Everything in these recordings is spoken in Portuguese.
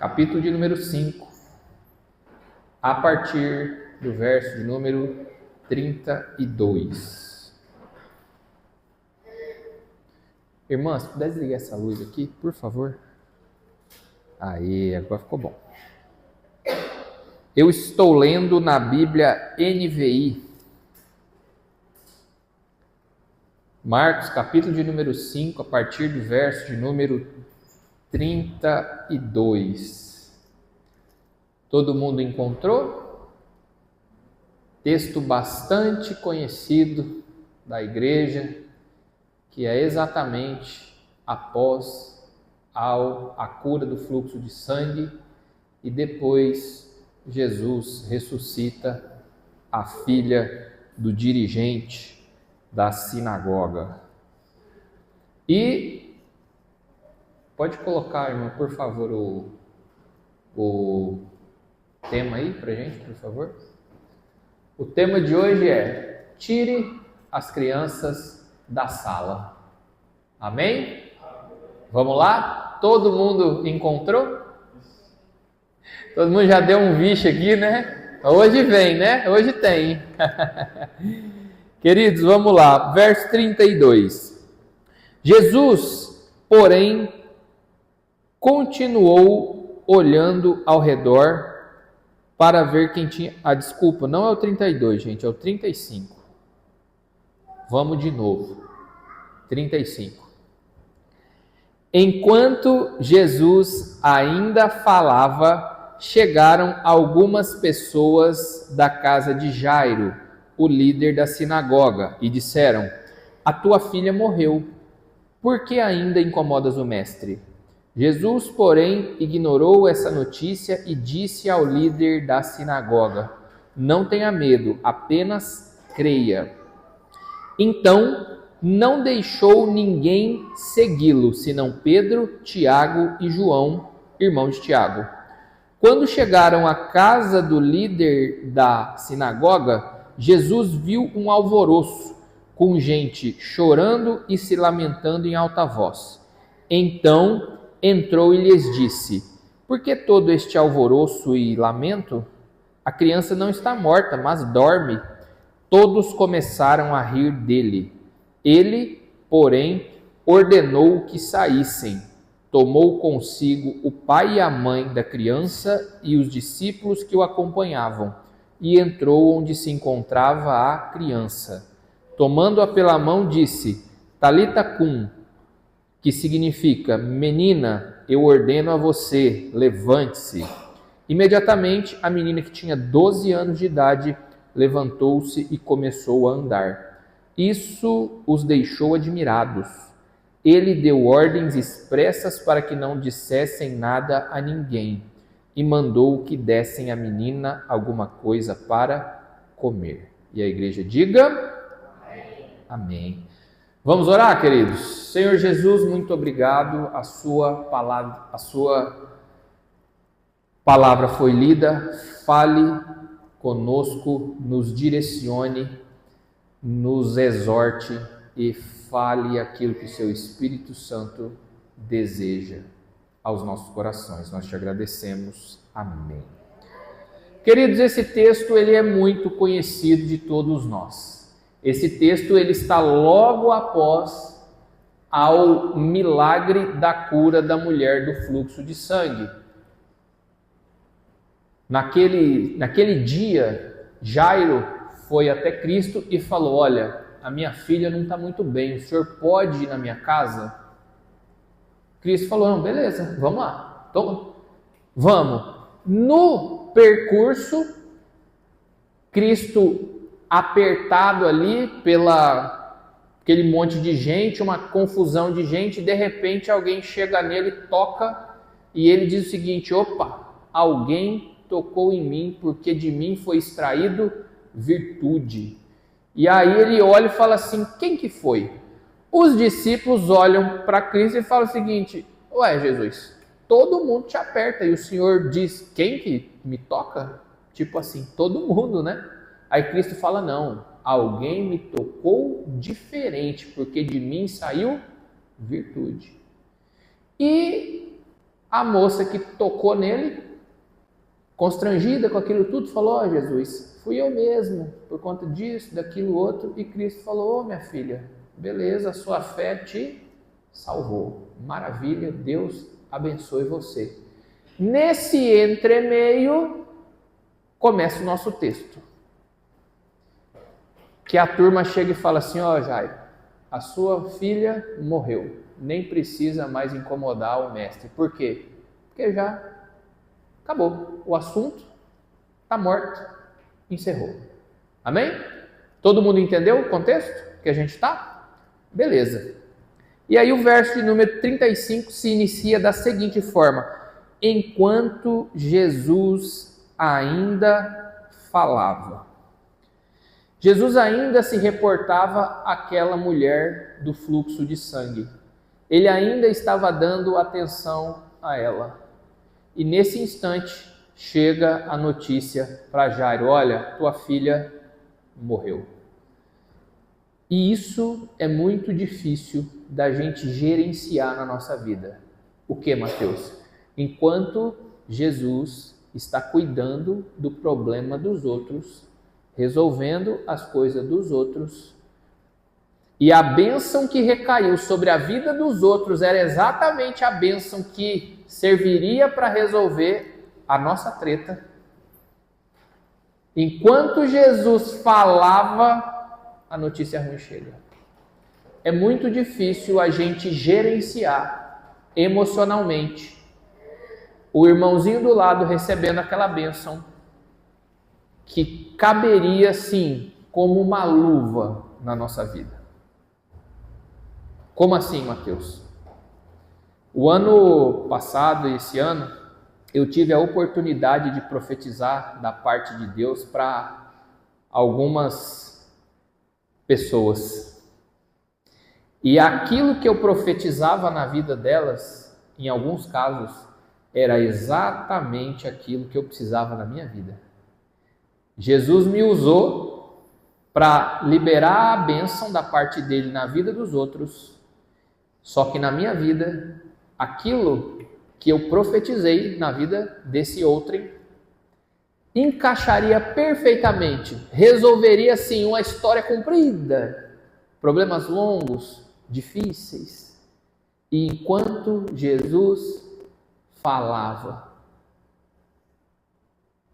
capítulo de número 5, a partir do verso de número 32. Irmãs, se puder desligar essa luz aqui, por favor. Aí, agora ficou bom. Eu estou lendo na Bíblia NVI, Marcos, capítulo de número 5, a partir do verso de número 32. Todo mundo encontrou? Texto bastante conhecido da igreja, que é exatamente após a cura do fluxo de sangue e depois Jesus ressuscita a filha do dirigente da sinagoga. E pode colocar, irmã, por favor, o tema aí pra gente, por favor. O tema de hoje é: tire as crianças da sala. Amém? Vamos lá? Todo mundo encontrou? Todo mundo já deu um vixe aqui, né? Hoje vem, né? Hoje tem. Queridos, vamos lá. Verso 32. Jesus, porém, continuou olhando ao redor para ver quem tinha... desculpa, não é o 32, gente, é o 35. Vamos de novo. 35. Enquanto Jesus ainda falava, chegaram algumas pessoas da casa de Jairo, o líder da sinagoga, e disseram: a tua filha morreu, por que ainda incomodas o mestre? Jesus, porém, ignorou essa notícia e disse ao líder da sinagoga: não tenha medo, apenas creia. Então, não deixou ninguém segui-lo, senão Pedro, Tiago e João, irmão de Tiago. Quando chegaram à casa do líder da sinagoga, Jesus viu um alvoroço, com gente chorando e se lamentando em alta voz. Então entrou e lhes disse: por que todo este alvoroço e lamento? A criança não está morta, mas dorme. Todos começaram a rir dele. Ele, porém, ordenou que saíssem. Tomou consigo o pai e a mãe da criança e os discípulos que o acompanhavam, e entrou onde se encontrava a criança. Tomando-a pela mão, disse: Talita cum, que significa: menina, eu ordeno a você, levante-se. Imediatamente, a menina, que tinha 12 anos de idade, levantou-se e começou a andar. Isso os deixou admirados. Ele deu ordens expressas para que não dissessem nada a ninguém e mandou que dessem à menina alguma coisa para comer. E a igreja diga: amém. Amém. Vamos orar, queridos? Senhor Jesus, muito obrigado. A sua palavra foi lida. Fale conosco, nos direcione, nos exorte e fale aquilo que o seu Espírito Santo deseja aos nossos corações. Nós te agradecemos. Amém. Queridos, esse texto ele é muito conhecido de todos nós. Esse texto ele está logo após ao milagre da cura da mulher do fluxo de sangue. Naquele dia, Jairo foi até Cristo e falou: olha, a minha filha não está muito bem, o senhor pode ir na minha casa? Cristo falou: não, beleza, vamos lá, então, vamos. No percurso, Cristo apertado ali aquele monte de gente, uma confusão de gente, de repente alguém chega nele, toca, e ele diz o seguinte: opa, alguém tocou em mim, porque de mim foi extraído virtude. E aí ele olha e fala assim: quem que foi? Os discípulos olham para Cristo e falam o seguinte: ué, Jesus, todo mundo te aperta e o Senhor diz: quem que me toca? Tipo assim, todo mundo, né? Aí Cristo fala: não, alguém me tocou diferente, porque de mim saiu virtude. E A moça que tocou nele, constrangida com aquilo tudo, falou: ó, Jesus, fui eu mesmo, por conta disso, daquilo outro. E Cristo falou: ô, minha filha, beleza, a sua fé te salvou. Maravilha, Deus abençoe você. Nesse entremeio, começa o nosso texto. Que a turma chega e fala assim: ó, Jairo, a sua filha morreu. Nem precisa mais incomodar o mestre. Por quê? Porque já acabou. O assunto está morto. Encerrou. Amém? Todo mundo entendeu o contexto que a gente está? Beleza. E aí o verso de número 35 se inicia da seguinte forma: enquanto Jesus ainda falava. Jesus ainda se reportava àquela mulher do fluxo de sangue. Ele ainda estava dando atenção a ela. E nesse instante chega a notícia para Jairo: olha, tua filha morreu. E isso é muito difícil da gente gerenciar na nossa vida. O que, Mateus? Enquanto Jesus está cuidando do problema dos outros, resolvendo as coisas dos outros, e a bênção que recaiu sobre a vida dos outros era exatamente a bênção que serviria para resolver a nossa treta. Enquanto Jesus falava, a notícia ruim chega. É muito difícil a gente gerenciar emocionalmente o irmãozinho do lado recebendo aquela bênção que caberia, sim, como uma luva na nossa vida. Como assim, Mateus? O ano passado, esse ano, eu tive a oportunidade de profetizar da parte de Deus para algumas pessoas. E aquilo que eu profetizava na vida delas, em alguns casos, era exatamente aquilo que eu precisava na minha vida. Jesus me usou para liberar a bênção da parte dele na vida dos outros, só que na minha vida, aquilo que eu profetizei na vida desse outrem encaixaria perfeitamente, resolveria sim uma história comprida, problemas longos, difíceis. E enquanto Jesus falava,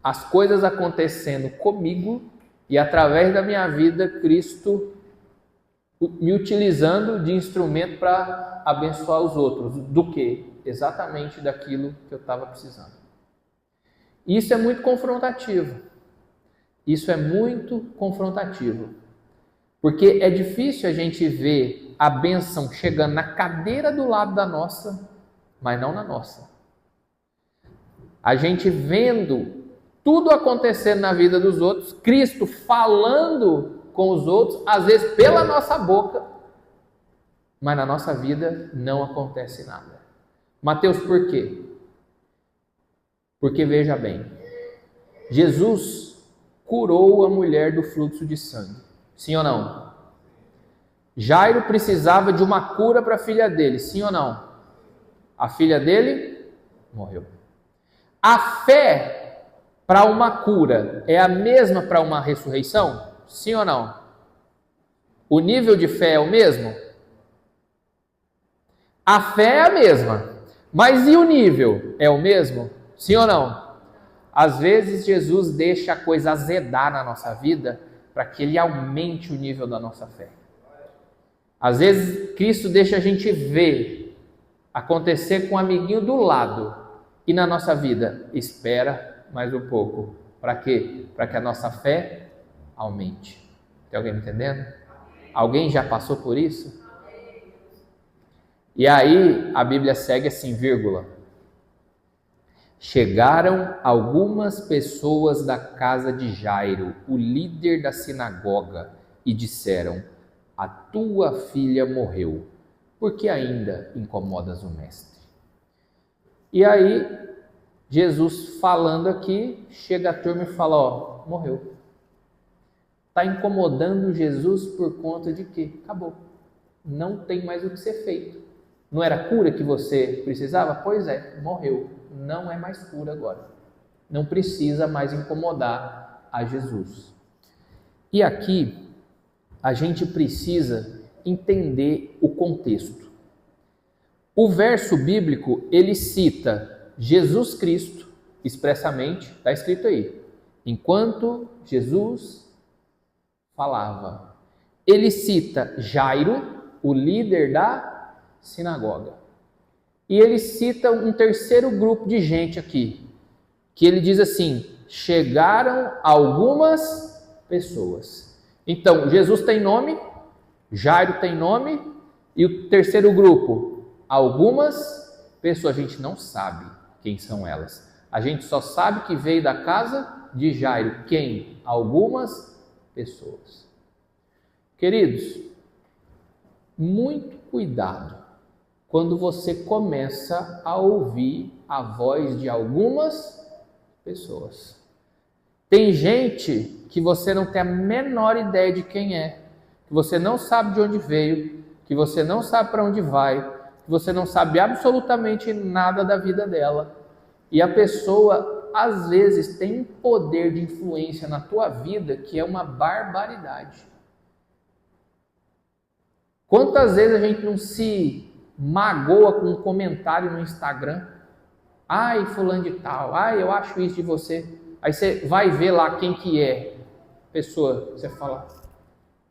as coisas acontecendo comigo e através da minha vida, Cristo me utilizando de instrumento para abençoar os outros. Do quê? Exatamente daquilo que eu estava precisando. Isso é muito confrontativo. Isso é muito confrontativo. Porque é difícil a gente ver a bênção chegando na cadeira do lado da nossa, mas não na nossa. A gente vendo tudo acontecendo na vida dos outros, Cristo falando com os outros, às vezes pela nossa boca, mas na nossa vida não acontece nada. Mateus, por quê? Porque veja bem, Jesus curou a mulher do fluxo de sangue, sim ou não? Jairo precisava de uma cura para a filha dele, sim ou não? A filha dele morreu. A fé para uma cura é a mesma para uma ressurreição? Sim ou não? O nível de fé é o mesmo? A fé é a mesma, mas e o nível? É o mesmo? Sim ou não? Às vezes Jesus deixa a coisa azedar na nossa vida para que Ele aumente o nível da nossa fé. Às vezes Cristo deixa a gente ver acontecer com um amiguinho do lado e na nossa vida, espera mais um pouco. Para quê? Para que a nossa fé aumente. Tem alguém me entendendo? Alguém já passou por isso? E aí a Bíblia segue assim, vírgula. Chegaram algumas pessoas da casa de Jairo, o líder da sinagoga, e disseram: a tua filha morreu, por que ainda incomodas o mestre? E aí Jesus falando aqui, chega a turma e fala: ó, morreu. Está incomodando Jesus por conta de quê? Acabou. Não tem mais o que ser feito. Não era cura que você precisava? Pois é, morreu. Não é mais cura agora. Não precisa mais incomodar a Jesus. E aqui a gente precisa entender o contexto. O verso bíblico, ele cita Jesus Cristo expressamente, está escrito aí, enquanto Jesus falava. Ele cita Jairo, o líder da sinagoga. E ele cita um terceiro grupo de gente aqui, que ele diz assim: chegaram algumas pessoas. Então, Jesus tem nome, Jairo tem nome, e o terceiro grupo, algumas pessoas. A gente não sabe quem são elas. A gente só sabe que veio da casa de Jairo. Quem? Algumas pessoas. Queridos, muito cuidado quando você começa a ouvir a voz de algumas pessoas. Tem gente que você não tem a menor ideia de quem é, que você não sabe de onde veio, que você não sabe para onde vai, que você não sabe absolutamente nada da vida dela. E a pessoa, às vezes, tem um poder de influência na tua vida que é uma barbaridade. Quantas vezes a gente não se magoa com um comentário no Instagram? Ai, fulano de tal, ai, eu acho isso de você. Aí você vai ver lá quem que é a pessoa, você fala,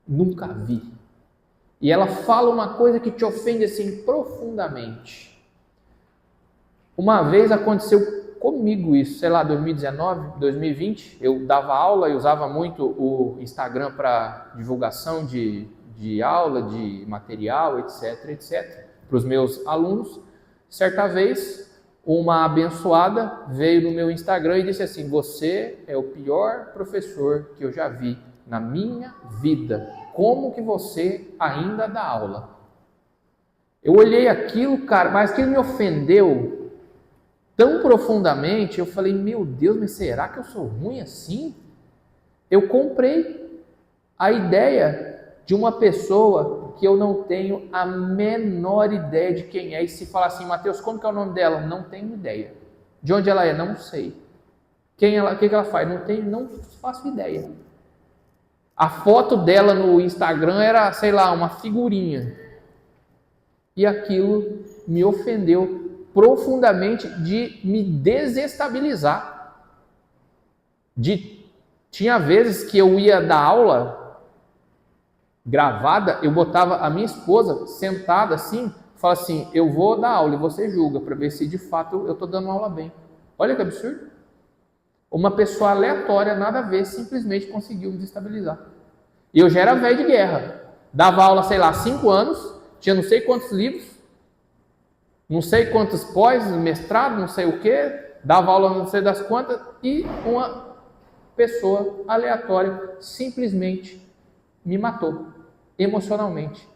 nunca vi. E ela fala uma coisa que te ofende assim profundamente. Uma vez aconteceu comigo isso, sei lá, 2019, 2020, eu dava aula e usava muito o Instagram para divulgação de aula, de material, etc, para os meus alunos. Certa vez, uma abençoada veio no meu Instagram e disse assim: você é o pior professor que eu já vi na minha vida. Como que você ainda dá aula? Eu olhei aquilo, cara, mas aquilo me ofendeu tão profundamente. Eu falei, meu Deus, mas será que eu sou ruim assim? Eu comprei a ideia de uma pessoa que eu não tenho a menor ideia de quem é. E se falar assim, Mateus, como que é o nome dela? Não tenho ideia. De onde ela é? Não sei. O que ela faz? Não faço ideia. A foto dela no Instagram era, sei lá, uma figurinha. E aquilo me ofendeu profundamente, de me desestabilizar. Tinha vezes que eu ia dar aula gravada, eu botava a minha esposa sentada assim, falava assim, eu vou dar aula e você julga, para ver se de fato eu estou dando aula bem. Olha que absurdo. Uma pessoa aleatória, nada a ver, simplesmente conseguiu me desestabilizar. E eu já era velho de guerra. Dava aula, sei lá, 5 anos, tinha não sei quantos livros, não sei quantos pós, mestrado, não sei o que, dava aula não sei das quantas, e uma pessoa aleatória simplesmente me matou emocionalmente.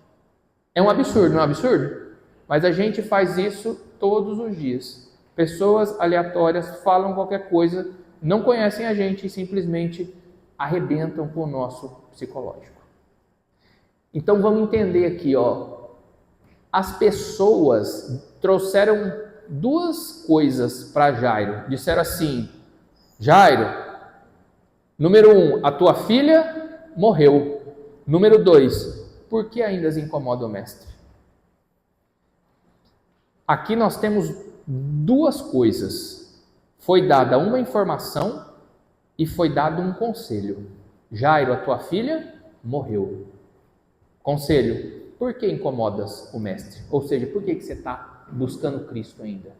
É um absurdo, não é um absurdo? Mas a gente faz isso todos os dias. Pessoas aleatórias falam qualquer coisa, não conhecem a gente e simplesmente arrebentam com o nosso psicológico. Então vamos entender aqui, ó. As pessoas trouxeram duas coisas para Jairo. Disseram assim: Jairo, número 1, a tua filha morreu. Número 2, por que ainda as incomoda o mestre? Aqui nós temos duas coisas. Foi dada uma informação e foi dado um conselho. Jairo, a tua filha morreu. Conselho, por que incomodas o mestre? Ou seja, por que você está buscando Cristo ainda?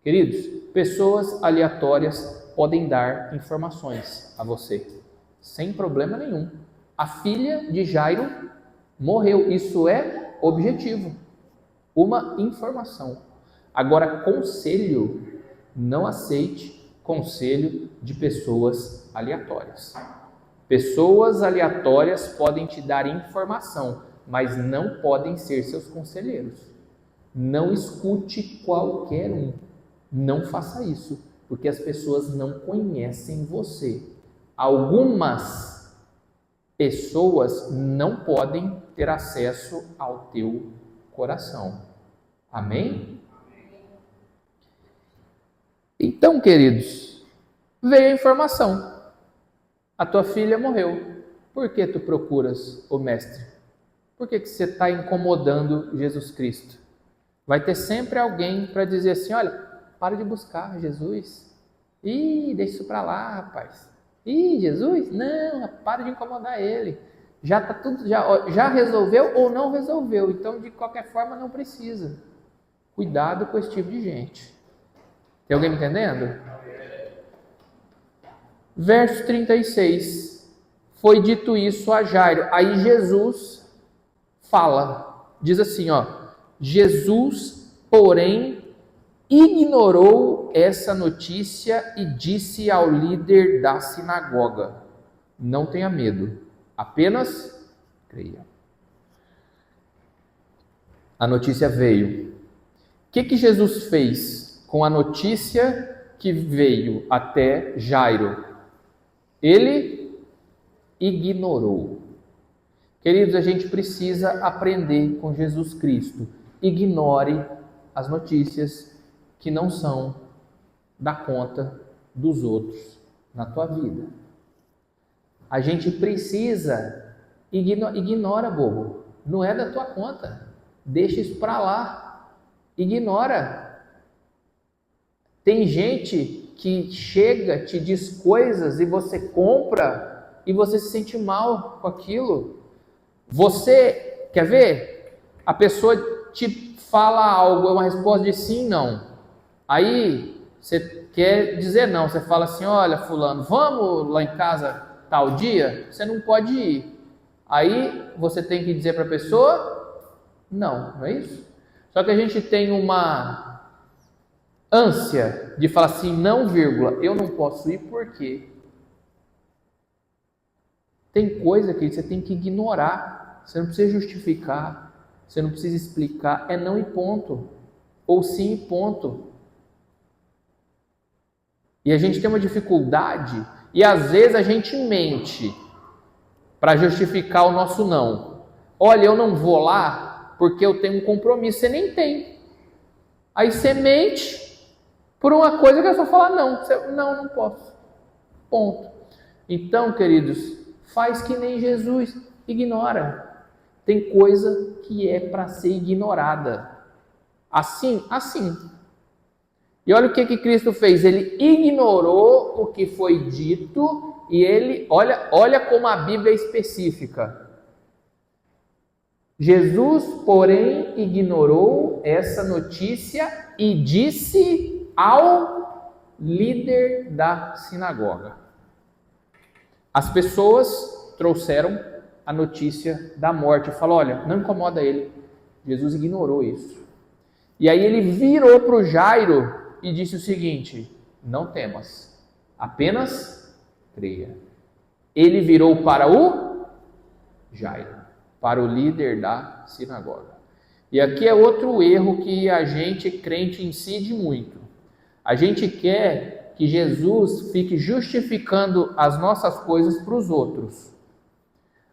Queridos, pessoas aleatórias podem dar informações a você, sem problema nenhum. A filha de Jairo morreu, isso é objetivo, uma informação. Agora, conselho, não aceite conselho de pessoas aleatórias. Pessoas aleatórias podem te dar informação, mas não podem ser seus conselheiros. Não escute qualquer um, não faça isso, porque as pessoas não conhecem você. Algumas pessoas não podem ter acesso ao teu coração. Amém? Então, queridos, veio a informação. A tua filha morreu. Por que tu procuras o mestre? Por que você está incomodando Jesus Cristo? Vai ter sempre alguém para dizer assim, olha, para de buscar Jesus. Ih, deixa isso para lá, rapaz. Ih, Jesus? Não, para de incomodar ele. Já tá tudo, já resolveu ou não resolveu. Então, de qualquer forma, não precisa. Cuidado com esse tipo de gente. Tem alguém me entendendo? Verso 36. Foi dito isso a Jairo. Aí Jesus fala. Diz assim, ó. Jesus, porém, ignorou essa notícia e disse ao líder da sinagoga: não tenha medo, apenas creia. A notícia veio. O que Jesus fez com a notícia que veio até Jairo? Ele ignorou. Queridos, a gente precisa aprender com Jesus Cristo. Ignore as notícias que não são da conta dos outros na tua vida. A gente precisa, ignora, bobo, não é da tua conta, deixa isso para lá, ignora. Tem gente que chega, te diz coisas e você compra e você se sente mal com aquilo. Você, quer ver? A pessoa te fala algo, é uma resposta de sim, não. Aí você quer dizer não, você fala assim, olha fulano, vamos lá em casa tal dia? Você não pode ir. Aí você tem que dizer para a pessoa, não é isso? Só que a gente tem uma ânsia de falar assim, não, vírgula, eu não posso ir por quê? Tem coisa que você tem que ignorar, você não precisa justificar, você não precisa explicar, é não e ponto, ou sim e ponto. E a gente tem uma dificuldade, e às vezes a gente mente para justificar o nosso não. Olha, eu não vou lá porque eu tenho um compromisso, você nem tem. Aí você mente por uma coisa que é só falar não, não posso, ponto. Então, queridos, faz que nem Jesus, ignora. Tem coisa que é para ser ignorada. Assim. E olha o que Cristo fez. Ele ignorou o que foi dito e ele, olha como a Bíblia é específica. Jesus, porém, ignorou essa notícia e disse ao líder da sinagoga. As pessoas trouxeram a notícia da morte. Falou, olha, não incomoda ele. Jesus ignorou isso. E aí ele virou para o Jairo e disse o seguinte, não temas, apenas creia. Ele virou para o Jairo, para o líder da sinagoga. E aqui é outro erro que a gente, crente, incide muito. A gente quer que Jesus fique justificando as nossas coisas para os outros.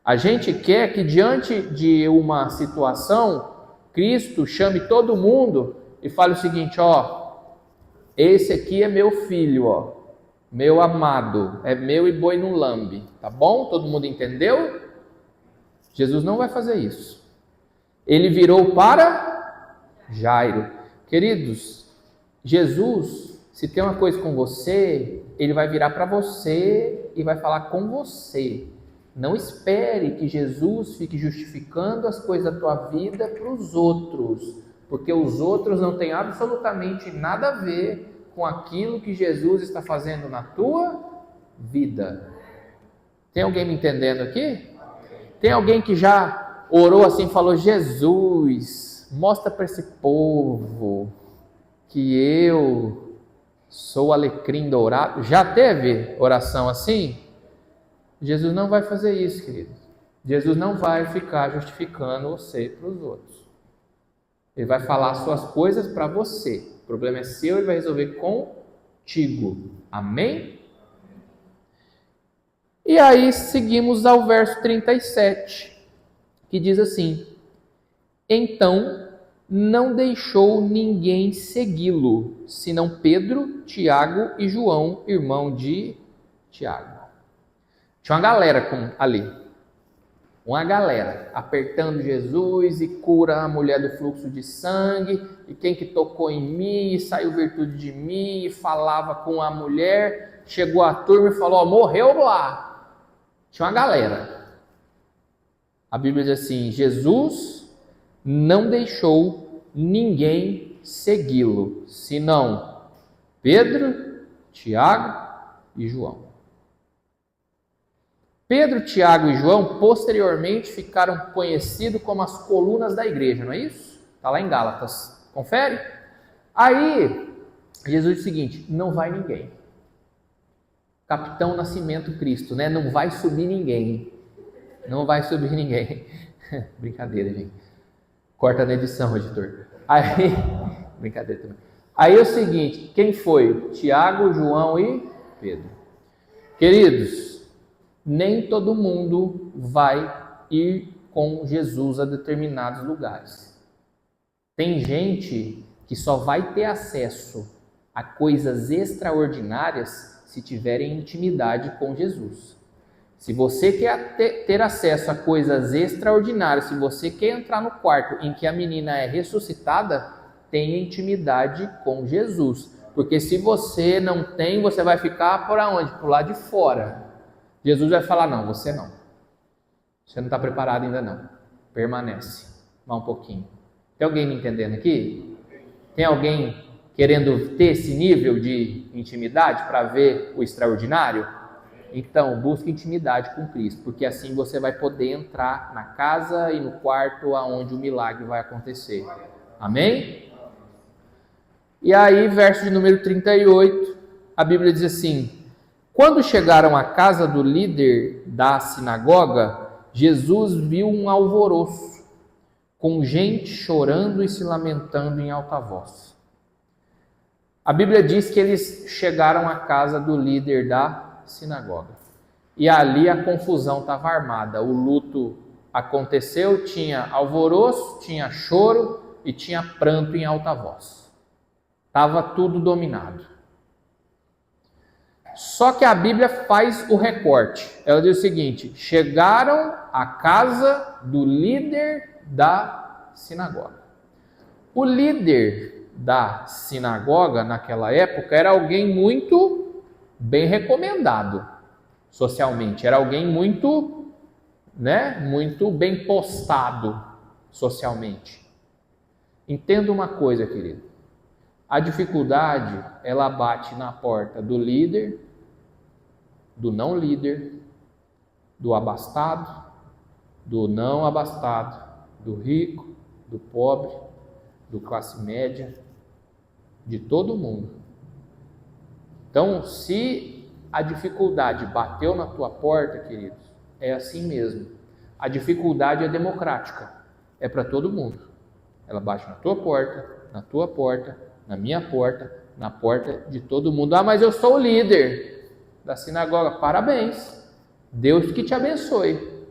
A gente quer que diante de uma situação, Cristo chame todo mundo e fale o seguinte, ó, esse aqui é meu filho, ó, meu amado, é meu e boi no lambe, tá bom? Todo mundo entendeu? Jesus não vai fazer isso. Ele virou para Jairo. Queridos, Jesus, se tem uma coisa com você, ele vai virar para você e vai falar com você. Não espere que Jesus fique justificando as coisas da tua vida para os outros, porque os outros não têm absolutamente nada a ver com aquilo que Jesus está fazendo na tua vida. Tem alguém me entendendo aqui? Tem alguém que já orou assim, falou, Jesus, mostra para esse povo que eu sou alecrim dourado. Já teve oração assim? Jesus não vai fazer isso, querido. Jesus não vai ficar justificando você para os outros. Ele vai falar as suas coisas para você. O problema é seu, ele vai resolver contigo. Amém? E aí seguimos ao verso 37, que diz assim, então não deixou ninguém segui-lo, senão Pedro, Tiago e João, irmão de Tiago. Tinha uma galera ali, uma galera apertando Jesus e cura a mulher do fluxo de sangue, e quem que tocou em mim, e saiu virtude de mim, e falava com a mulher, chegou a turma e falou, morreu lá. Tinha uma galera. A Bíblia diz assim, Jesus não deixou ninguém segui-lo, senão Pedro, Tiago e João. Pedro, Tiago e João posteriormente ficaram conhecidos como as colunas da igreja, não é isso? Está lá em Gálatas, confere? Aí, Jesus disse o seguinte, não vai ninguém. Capitão Nascimento Cristo, né? Não vai subir ninguém. Não vai subir ninguém. Brincadeira, gente. Corta na edição, editor. Aí, brincadeira também. Aí é o seguinte, quem foi? Tiago, João e Pedro. Queridos, nem todo mundo vai ir com Jesus a determinados lugares. Tem gente que só vai ter acesso a coisas extraordinárias se tiverem intimidade com Jesus. Se você quer ter acesso a coisas extraordinárias, se você quer entrar no quarto em que a menina é ressuscitada, tenha intimidade com Jesus. Porque se você não tem, você vai ficar por onde? Por lá de fora. Jesus vai falar, não, você não. Você não está preparado ainda não. Permanece. Vá um pouquinho. Tem alguém me entendendo aqui? Tem alguém querendo ter esse nível de intimidade para ver o extraordinário? Então, busque intimidade com Cristo, porque assim você vai poder entrar na casa e no quarto aonde o milagre vai acontecer. Amém? E aí, verso de número 38, a Bíblia diz assim, quando chegaram à casa do líder da sinagoga, Jesus viu um alvoroço, com gente chorando e se lamentando em alta voz. A Bíblia diz que eles chegaram à casa do líder da sinagoga. E ali a confusão estava armada, o luto aconteceu, tinha alvoroço, tinha choro e tinha pranto em alta voz. Estava tudo dominado. Só que a Bíblia faz o recorte. Ela diz o seguinte, chegaram à casa do líder da sinagoga. O líder da sinagoga naquela época era alguém muito bem recomendado socialmente, era alguém muito bem postado socialmente. Entenda uma coisa, querido, a dificuldade, ela bate na porta do líder, do não líder, do abastado, do não abastado, do rico, do pobre, do classe média, de todo mundo. Então, se a dificuldade bateu na tua porta, queridos, é assim mesmo. A dificuldade é democrática, é para todo mundo. Ela bate na tua porta, na minha porta, na porta de todo mundo. Ah, mas eu sou o líder da sinagoga. Parabéns, Deus que te abençoe.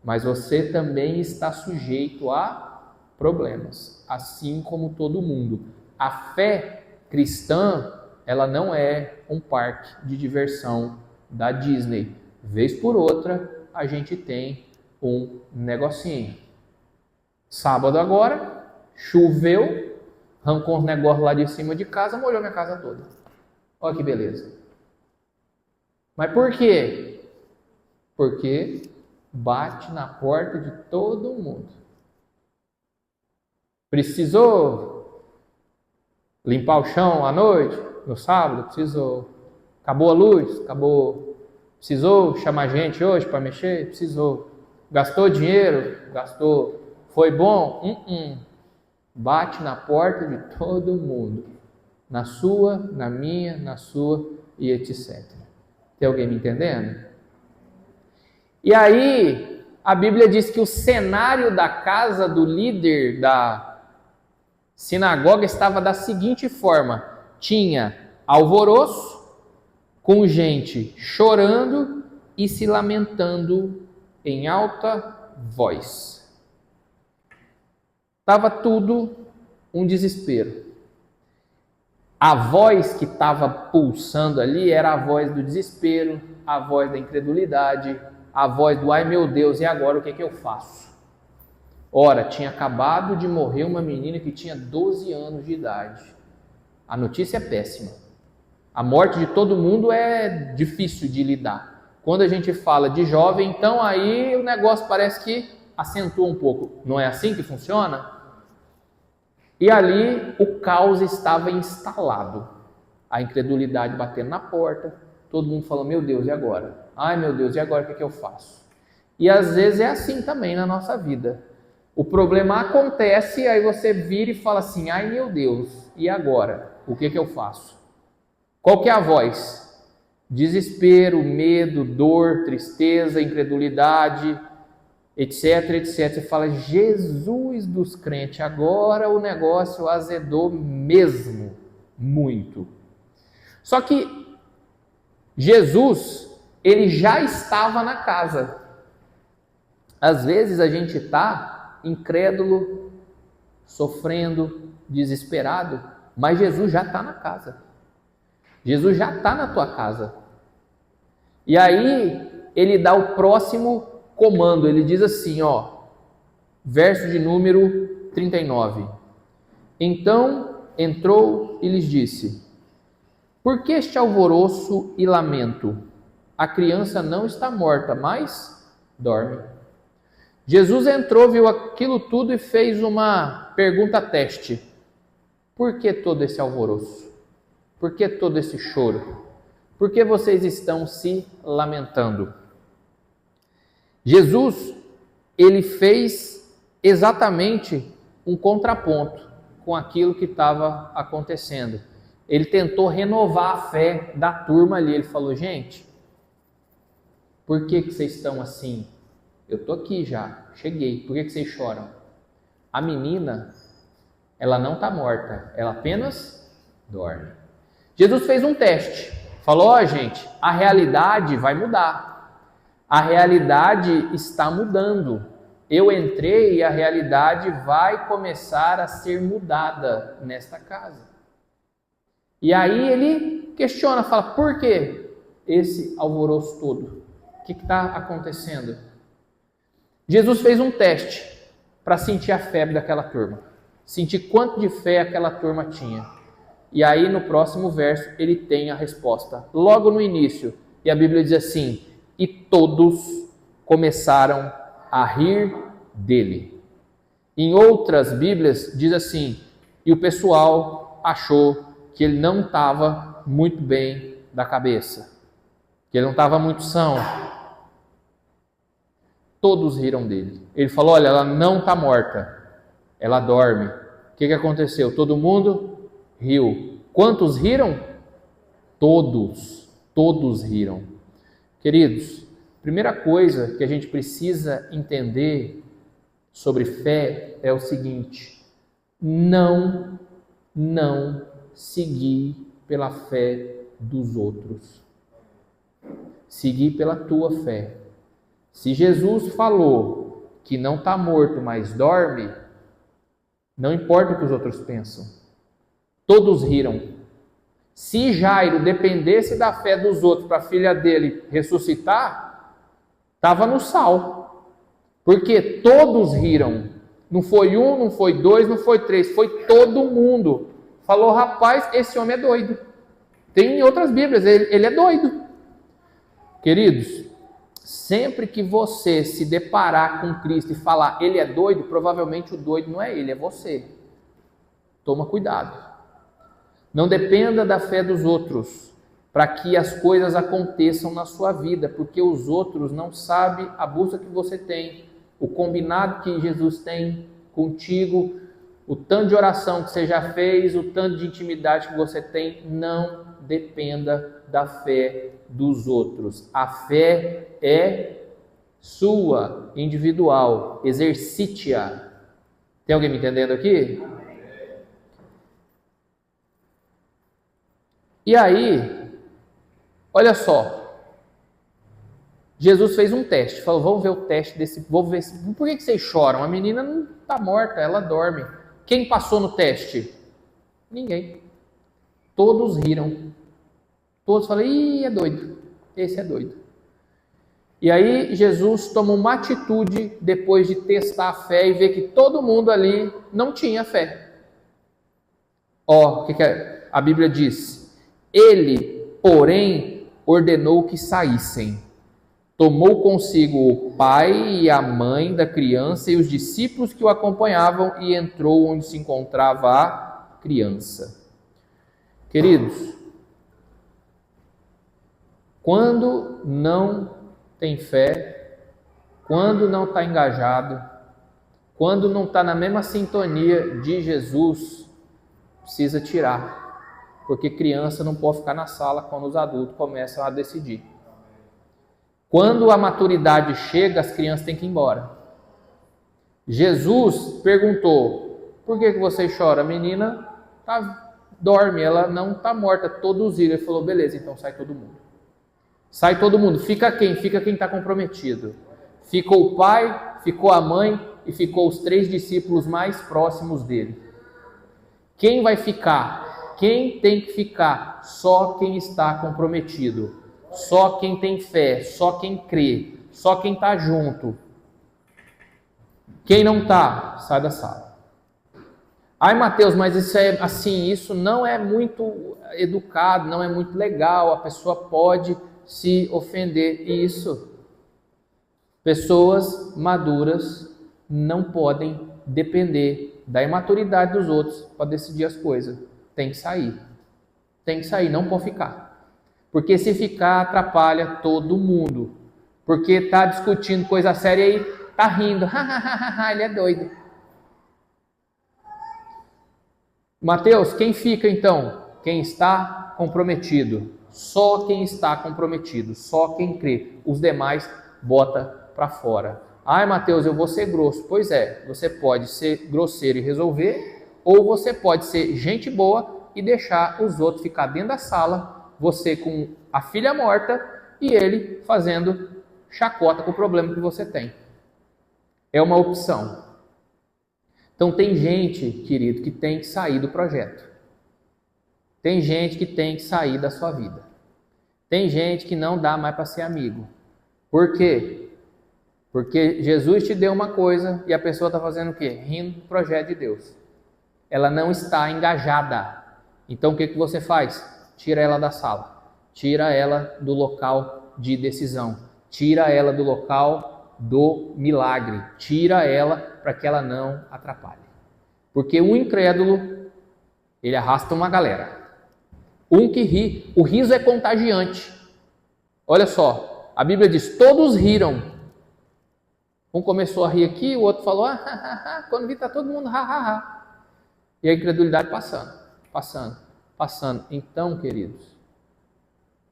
Mas você também está sujeito a problemas, assim como todo mundo. A fé cristã, ela não é um parque de diversão da Disney. Vez por outra, a gente tem um negocinho. Sábado agora, choveu, arrancou uns negócios lá de cima de casa, molhou minha casa toda. Olha que beleza. Mas por quê? Porque bate na porta de todo mundo. Precisou limpar o chão à noite, no sábado? Precisou. Acabou a luz? Acabou. Precisou chamar gente hoje para mexer? Precisou. Gastou dinheiro? Gastou. Foi bom? Bate na porta de todo mundo. Na sua, na minha, na sua e etc. Tem alguém me entendendo? E aí, a Bíblia diz que o cenário da casa do líder da sinagoga estava da seguinte forma: tinha alvoroço, com gente chorando e se lamentando em alta voz. Estava tudo um desespero. A voz que estava pulsando ali era a voz do desespero, a voz da incredulidade, a voz do ai meu Deus, e agora o que eu faço? Ora, tinha acabado de morrer uma menina que tinha 12 anos de idade. A notícia é péssima. A morte de todo mundo é difícil de lidar. Quando a gente fala de jovem, então aí o negócio parece que acentua um pouco. Não é assim que funciona? E ali o caos estava instalado. A incredulidade batendo na porta, todo mundo falando, meu Deus, e agora? Ai meu Deus, e agora o que eu faço? E às vezes é assim também na nossa vida. O problema acontece, aí você vira e fala assim, ai meu Deus, e agora? O que eu faço? Qual que é a voz? Desespero, medo, dor, tristeza, incredulidade, etc, etc. Você fala, Jesus dos crentes, agora o negócio azedou mesmo, muito. Só que Jesus, ele já estava na casa. Às vezes a gente está incrédulo, sofrendo, desesperado, mas Jesus já está na casa. Jesus já está na tua casa. E aí ele dá o próximo comando, ele diz assim, verso de número 39. Então entrou e lhes disse, por que este alvoroço e lamento? A criança não está morta, mas dorme. Jesus entrou, viu aquilo tudo e fez uma pergunta teste. Por que todo esse alvoroço? Por que todo esse choro? Por que vocês estão se lamentando? Jesus, ele fez exatamente um contraponto com aquilo que estava acontecendo. Ele tentou renovar a fé da turma ali. Ele falou, gente, por que vocês estão assim? Eu estou aqui já, cheguei. Por que vocês choram? A menina, ela não está morta, ela apenas dorme. Jesus fez um teste. Falou, gente, a realidade vai mudar. A realidade está mudando. Eu entrei e a realidade vai começar a ser mudada nesta casa. E aí ele questiona, fala, por que esse alvoroço todo? O que está acontecendo? Jesus fez um teste para sentir a febre daquela turma. Sentir quanto de fé aquela turma tinha. E aí no próximo verso ele tem a resposta. Logo no início. E a Bíblia diz assim, e todos começaram a rir dele. Em outras Bíblias diz assim, e o pessoal achou que ele não estava muito bem da cabeça, que ele não estava muito são. Todos riram dele. Ele falou, olha, ela não está morta, ela dorme. O que aconteceu? Todo mundo riu. Quantos riram? Todos riram. Queridos, primeira coisa que a gente precisa entender sobre fé é o seguinte, não seguir pela fé dos outros. Seguir pela tua fé. Se Jesus falou que não está morto, mas dorme, não importa o que os outros pensam. Todos riram. Se Jairo dependesse da fé dos outros para a filha dele ressuscitar, estava no sal. Porque todos riram. Não foi um, não foi dois, não foi três, foi todo mundo. Falou, rapaz, esse homem é doido. Tem em outras Bíblias, ele é doido. Queridos, sempre que você se deparar com Cristo e falar, ele é doido, provavelmente o doido não é ele, é você. Toma cuidado. Não dependa da fé dos outros para que as coisas aconteçam na sua vida, porque os outros não sabem a busca que você tem, o combinado que Jesus tem contigo, o tanto de oração que você já fez, o tanto de intimidade que você tem. Não dependa da fé dos outros. A fé é sua, individual. Exercite-a. Tem alguém me entendendo aqui? E aí, olha só. Jesus fez um teste. Falou, vamos ver o teste desse... Por que vocês choram? A menina não está morta, ela dorme. O Quem passou no teste? Ninguém. Todos riram. Todos falaram, ih, é doido. Esse é doido. E aí Jesus toma uma atitude depois de testar a fé e ver que todo mundo ali não tinha fé. Ó, o que a Bíblia diz? Ele, porém, ordenou que saíssem. Tomou consigo o pai e a mãe da criança e os discípulos que o acompanhavam e entrou onde se encontrava a criança. Queridos, quando não tem fé, quando não está engajado, quando não está na mesma sintonia de Jesus, precisa tirar, porque criança não pode ficar na sala quando os adultos começam a decidir. Quando a maturidade chega, as crianças têm que ir embora. Jesus perguntou, por que você chora? A menina dorme, ela não está morta, todos riram. Ele falou, beleza, então sai todo mundo. Sai todo mundo. Fica quem? Fica quem está comprometido. Ficou o pai, ficou a mãe e ficou os 3 discípulos mais próximos dele. Quem vai ficar? Quem tem que ficar? Só quem está comprometido. Só quem tem fé, só quem crê, só quem está junto. Quem não está, sai da sala. Ai, Mateus, mas isso é assim, isso não é muito educado, não é muito legal, a pessoa pode se ofender. Isso. Pessoas maduras não podem depender da imaturidade dos outros para decidir as coisas. Tem que sair. Tem que sair, não pode ficar. Porque se ficar, atrapalha todo mundo. Porque está discutindo coisa séria e está rindo. Ele é doido. Mateus, quem fica então? Quem está comprometido. Só quem está comprometido. Só quem crê. Os demais bota para fora. Ai, Mateus, eu vou ser grosso. Pois é, você pode ser grosseiro e resolver, ou você pode ser gente boa e deixar os outros ficar dentro da sala, você com a filha morta e ele fazendo chacota com o problema que você tem. É uma opção. Então tem gente, querido, que tem que sair do projeto. Tem gente que tem que sair da sua vida. Tem gente que não dá mais para ser amigo. Por quê? Porque Jesus te deu uma coisa e a pessoa está fazendo o quê? Rindo do projeto de Deus. Ela não está engajada. Então o que você faz? Tira ela da sala. Tira ela do local de decisão. Tira ela do local do milagre. Tira ela para que ela não atrapalhe. Porque o incrédulo, ele arrasta uma galera. Um que ri, o riso é contagiante. Olha só, a Bíblia diz, todos riram. Um começou a rir aqui, o outro falou, quando vi está todo mundo, E a incredulidade passando. Então, queridos,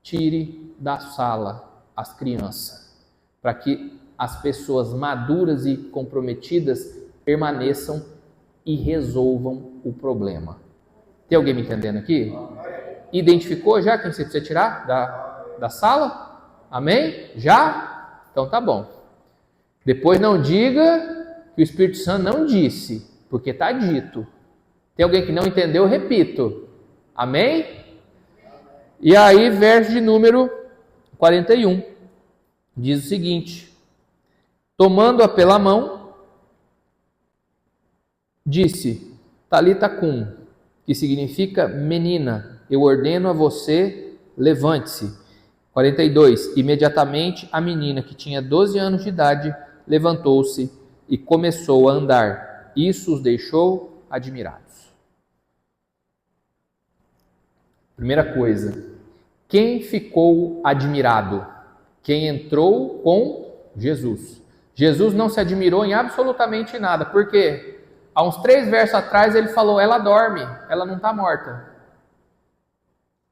tire da sala as crianças, para que as pessoas maduras e comprometidas permaneçam e resolvam o problema. Tem alguém me entendendo aqui? Identificou já quem você precisa tirar da sala? Amém? Já? Então tá bom. Depois não diga que o Espírito Santo não disse, porque está dito. Tem alguém que não entendeu? Eu repito. Amém? E aí, verso de número 41, diz o seguinte: tomando-a pela mão, disse, Talita cum, que significa menina, eu ordeno a você, levante-se. 42, imediatamente a menina, que tinha 12 anos de idade, levantou-se e começou a andar. Isso os deixou admirados. Primeira coisa, quem ficou admirado? Quem entrou com Jesus. Jesus não se admirou em absolutamente nada. Por quê? Há uns 3 versos atrás ele falou, ela dorme, ela não está morta.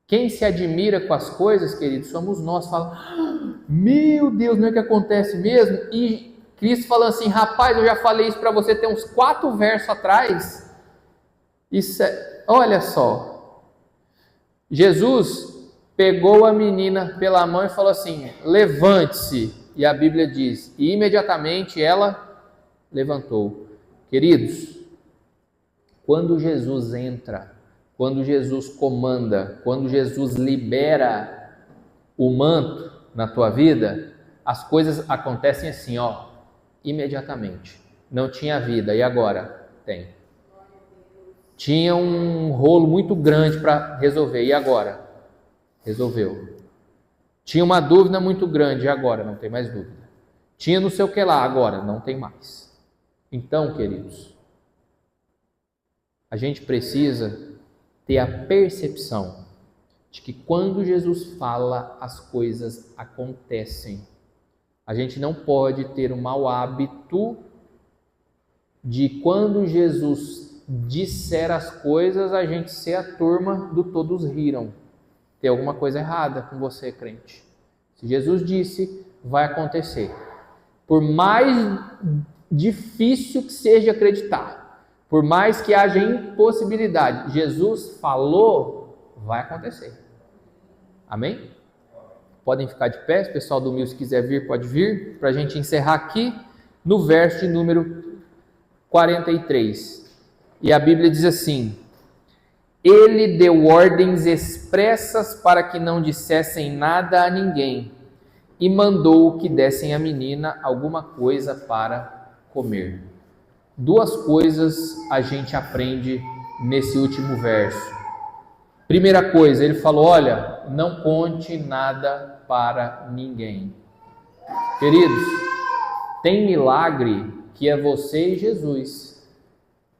Quem se admira com as coisas, queridos, somos nós. Fala, meu Deus, não é que acontece mesmo? E Cristo falando assim, rapaz, eu já falei isso para você, tem uns 4 versos atrás. Isso olha só. Jesus pegou a menina pela mão e falou assim, levante-se. E a Bíblia diz, e imediatamente ela levantou. Queridos, Quando Jesus entra, quando Jesus comanda, quando Jesus libera o manto na tua vida, as coisas acontecem assim, ó, imediatamente. Não tinha vida, e agora? Tem. Tinha um rolo muito grande para resolver, e agora? Resolveu. Tinha uma dúvida muito grande, e agora? Não tem mais dúvida. Tinha não sei o que lá, agora? Não tem mais. Então, queridos, a gente precisa ter a percepção de que quando Jesus fala, as coisas acontecem. A gente não pode ter o mau hábito de quando Jesus disser as coisas, a gente ser a turma do todos riram. Tem alguma coisa errada com você, crente. Se Jesus disse, vai acontecer. Por mais difícil que seja acreditar, por mais que haja impossibilidade, Jesus falou, vai acontecer. Amém? Podem ficar de pé, o pessoal do Mil, se quiser vir, pode vir, para a gente encerrar aqui no verso de número 43. E a Bíblia diz assim: ele deu ordens expressas para que não dissessem nada a ninguém, e mandou que dessem à menina alguma coisa para comer. Duas coisas a gente aprende nesse último verso. Primeira coisa, ele falou, olha, não conte nada para ninguém. Queridos, tem milagre que é você e Jesus.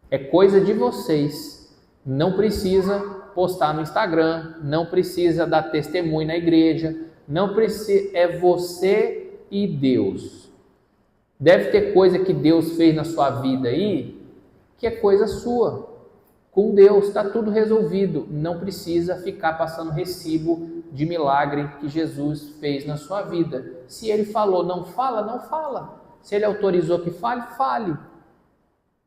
É coisa de vocês. Não precisa postar no Instagram, não precisa dar testemunho na igreja, não precisa, é você e Deus. Deve ter coisa que Deus fez na sua vida aí, que é coisa sua. Com Deus está tudo resolvido, não precisa ficar passando recibo de milagre que Jesus fez na sua vida. Se ele falou, não fala, não fala. Se ele autorizou que fale, fale.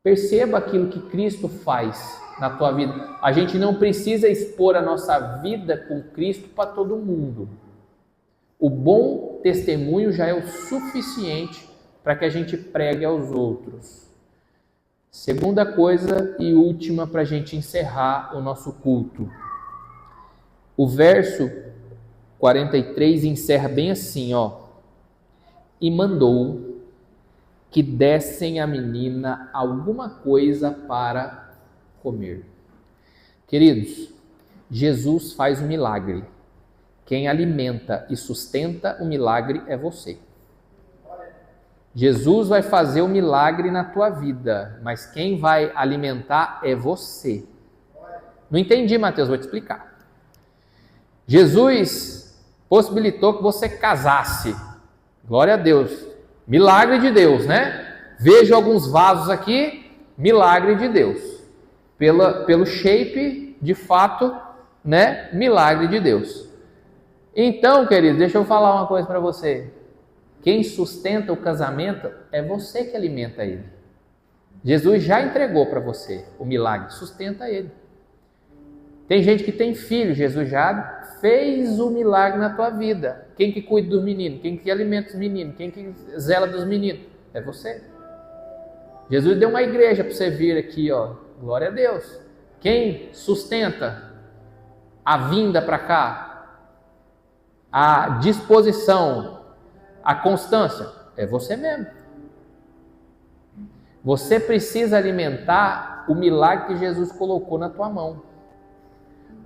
Perceba aquilo que Cristo faz na tua vida. A gente não precisa expor a nossa vida com Cristo para todo mundo. O bom testemunho já é o suficiente para que a gente pregue aos outros. Segunda coisa e última para a gente encerrar o nosso culto. O verso 43 encerra bem assim, ó. E mandou que dessem à menina alguma coisa para comer. Queridos, Jesus faz um milagre. Quem alimenta e sustenta o milagre é você. Jesus vai fazer o milagre na tua vida, mas quem vai alimentar é você. Não entendi, Mateus, vou te explicar. Jesus possibilitou que você casasse. Glória a Deus. Milagre de Deus, né? Vejo alguns vasos aqui, milagre de Deus. Pelo shape, de fato, né? Milagre de Deus. Então, querido, deixa eu falar uma coisa para você. Quem sustenta o casamento é você que alimenta ele. Jesus já entregou para você o milagre, sustenta ele. Tem gente que tem filho, Jesus já fez o milagre na tua vida. Quem que cuida dos meninos? Quem que alimenta os meninos? Quem que zela dos meninos? É você. Jesus deu uma igreja para você vir aqui, ó. Glória a Deus. Quem sustenta a vinda para cá? A disposição, a constância, é você mesmo. Você precisa alimentar o milagre que Jesus colocou na tua mão.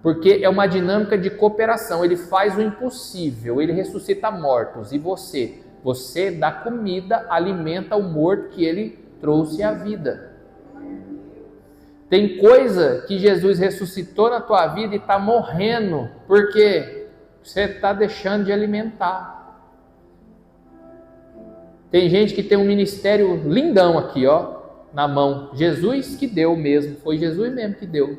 Porque é uma dinâmica de cooperação. Ele faz o impossível, ele ressuscita mortos. E você dá comida, alimenta o morto que ele trouxe à vida. Tem coisa que Jesus ressuscitou na tua vida e está morrendo. Porque você está deixando de alimentar. Tem gente que tem um ministério lindão aqui, ó, na mão. Jesus que deu mesmo, foi Jesus mesmo que deu.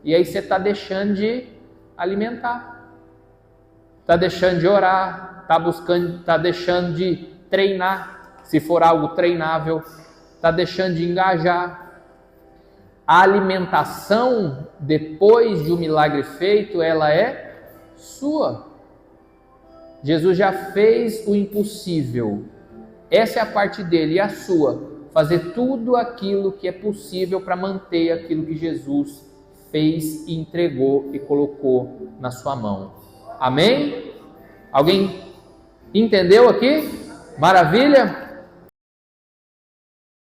E aí você está deixando de alimentar. Está deixando de orar, está deixando de treinar, se for algo treinável. Está deixando de engajar. A alimentação, depois de um milagre feito, ela é sua. Jesus já fez o impossível. Essa é a parte dele, e a sua? fazer tudo aquilo que é possível para manter aquilo que Jesus fez e entregou e colocou na sua mão. Amém? Alguém entendeu aqui? Maravilha?